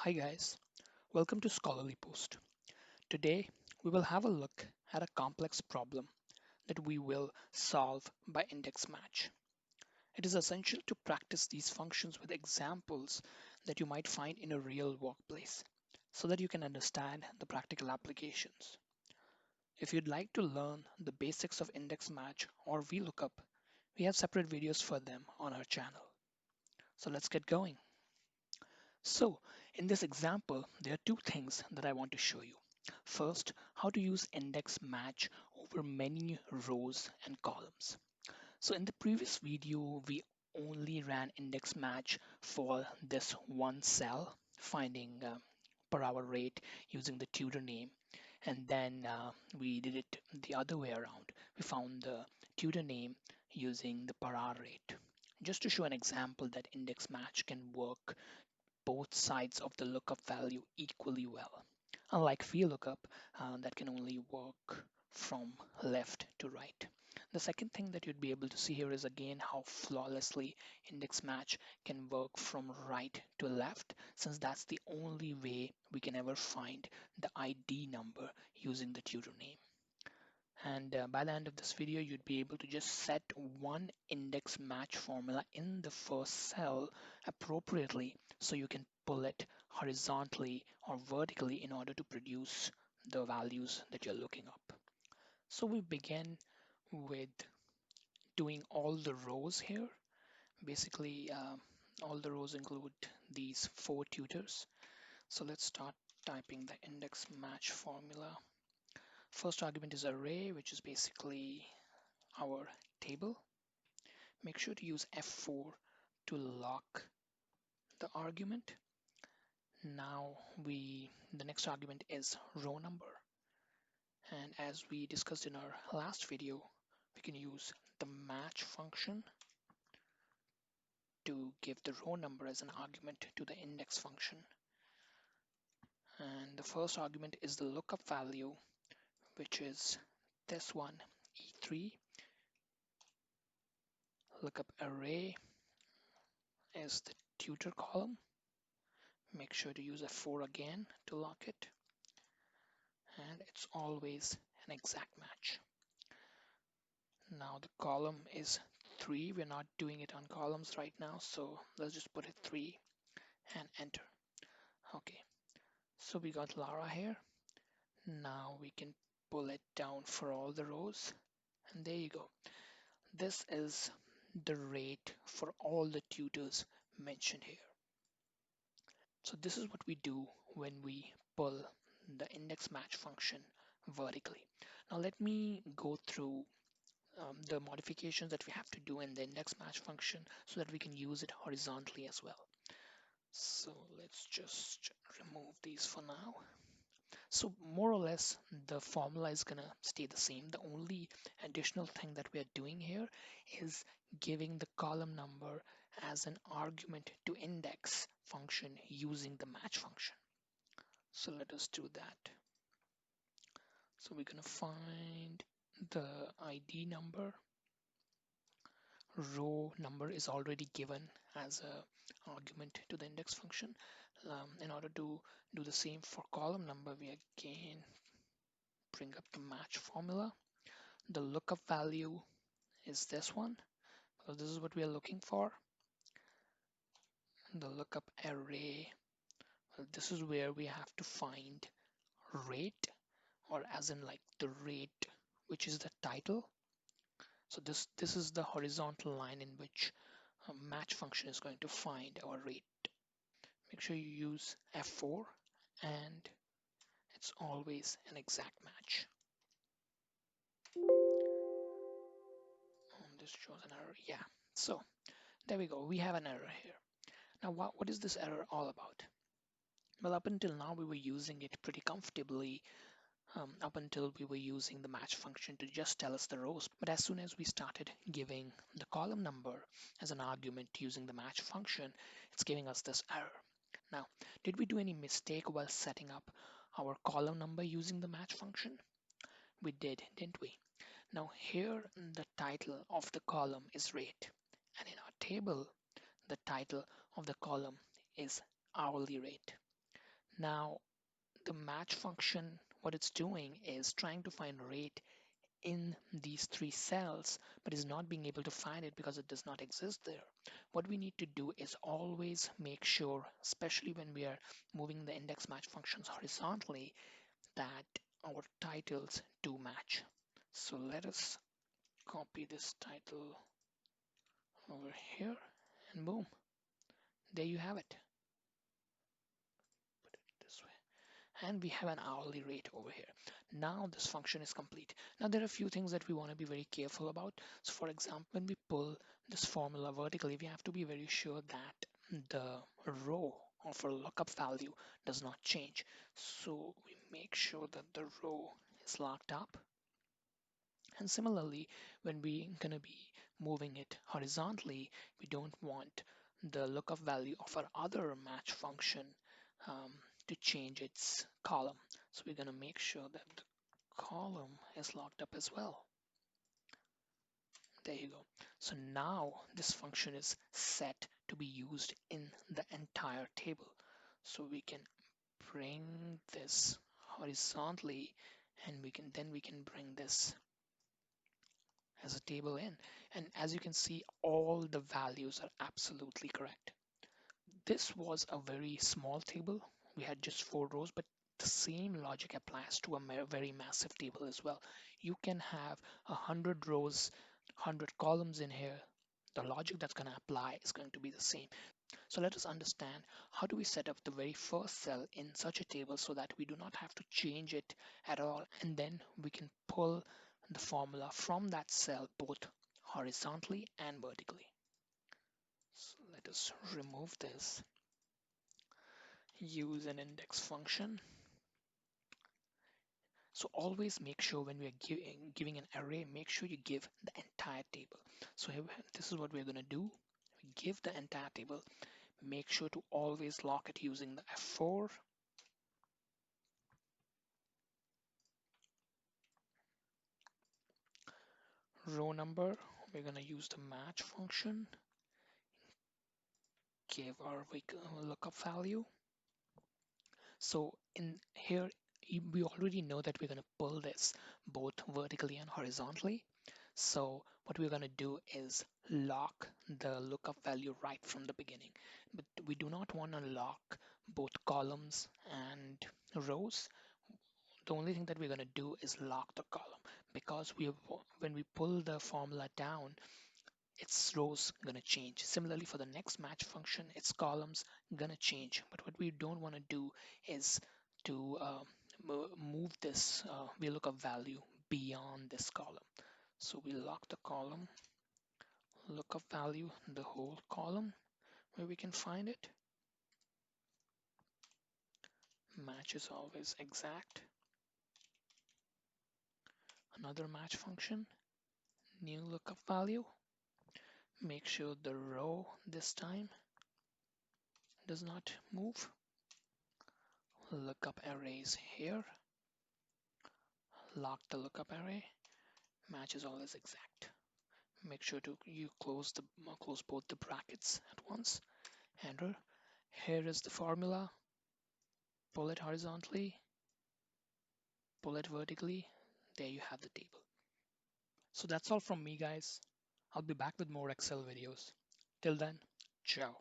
Hi guys, welcome to Scholarly Post. Today we will have a look at a complex problem that we will solve by index match. It is essential to practice these functions with examples that you might find in a real workplace so that you can understand the practical applications. If you'd like to learn the basics of index match or VLOOKUP, we have separate videos for them on our channel. So let's get going. So, in this example, there are two things that I want to show you. First, how to use index match over many rows and columns. So in the previous video, we only ran index match for this one cell, finding per hour rate using the tutor name. And then we did it the other way around. We found the tutor name using the per hour rate. Just to show an example that index match can work both sides of the lookup value equally well. Unlike VLOOKUP, that can only work from left to right. The second thing that you'd be able to see here is again how flawlessly index match can work from right to left, since that's the only way we can ever find the ID number using the tutor name. And by the end of this video, you'd be able to just set one index match formula in the first cell appropriately so you can pull it horizontally or vertically in order to produce the values that you're looking up. So we begin with doing all the rows here. Basically, all the rows include these four tutors. So let's start typing the index match formula. First argument is array, which is basically our table. Make sure to use F4 to lock the argument. Now the next argument is row number. And as we discussed in our last video, we can use the match function to give the row number as an argument to the index function. And the first argument is the lookup value, which is this one, E3. Lookup array is the tutor column. Make sure to use F4 again to lock it. And it's always an exact match. Now the column is 3. We're not doing it on columns right now, so let's just put it 3 and enter. Okay, so we got Lara here. Now we can pull it down for all the rows, and there you go. This is the rate for all the tutors mentioned here. So this is what we do when we pull the index match function vertically. Now let me go through the modifications that we have to do in the index match function so that we can use it horizontally as well. So let's just remove these for now. So more or less the formula is gonna stay the same. The only additional thing that we are doing here is giving the column number as an argument to index function using the match function. So let us do that. So we're gonna find the ID number. Row number is already given as a argument to the index function. In order to do the same for column number, we again bring up the match formula. The lookup value is this one, because this is what we are looking for. The lookup array, well, this is where we have to find rate, or as in like the rate, which is the title. So this is the horizontal line in which a match function is going to find our rate. Make sure you use F4 and it's always an exact match. This shows an error. Yeah, so there we go. We have an error here. Now, what is this error all about? Well, up until now, we were using it pretty comfortably up until we were using the match function to just tell us the rows. But as soon as we started giving the column number as an argument using the match function, it's giving us this error. Now, did we do any mistake while setting up our column number using the match function? We did, didn't we? Now here the title of the column is rate, and in our table the title of the column is hourly rate. Now, the match function, what it's doing is trying to find rate in these three cells, but is not being able to find it because it does not exist there. What we need to do is always make sure, especially when we are moving the index match functions horizontally, that our titles do match. So let us copy this title over here and boom, there you have it. Put it this way. And we have an hourly rate over here. Now this function is complete. Now there are a few things that we want to be very careful about. So for example, when we pull this formula vertically, we have to be very sure that the row of our lookup value does not change. So we make sure that the row is locked up. And similarly, when we're going to be moving it horizontally, we don't want the lookup value of our other match function um, to change its column. So we're going to make sure that the column is locked up as well. There you go. So now this function is set to be used in the entire table. So we can bring this horizontally, and we can bring this as a table in. And as you can see, all the values are absolutely correct. This was a very small table. We had just 4 rows, but the same logic applies to a very massive table as well. You can have 100 rows, 100 columns in here. The logic that's going to apply is going to be the same. So let us understand, how do we set up the very first cell in such a table so that we do not have to change it at all, and then we can pull the formula from that cell both horizontally and vertically. So let us remove this. Use an index function. So always make sure when we are giving an array, make sure you give the entire table. So here, this is what we're going to do. We give the entire table. Make sure to always lock it using the F4. Row number, we're going to use the match function. Give our lookup value. So in here, we already know that we're going to pull this both vertically and horizontally. So what we're going to do is lock the lookup value right from the beginning. But we do not want to lock both columns and rows. The only thing that we're going to do is lock the column, because when we pull the formula down, its rows gonna change. Similarly, for the next match function, its columns gonna change. But what we don't want to do is to move this VLOOKUP value beyond this column. So we lock the column, lookup value, the whole column where we can find it. Match is always exact. Another match function, new lookup value. Make sure the row this time does not move. Lookup arrays here. Lock the lookup array. Match is always exact. Make sure to you close both the brackets at once. Enter. Here is the formula. Pull it horizontally. Pull it vertically. There you have the table. So that's all from me, guys. I'll be back with more Excel videos. Till then, ciao.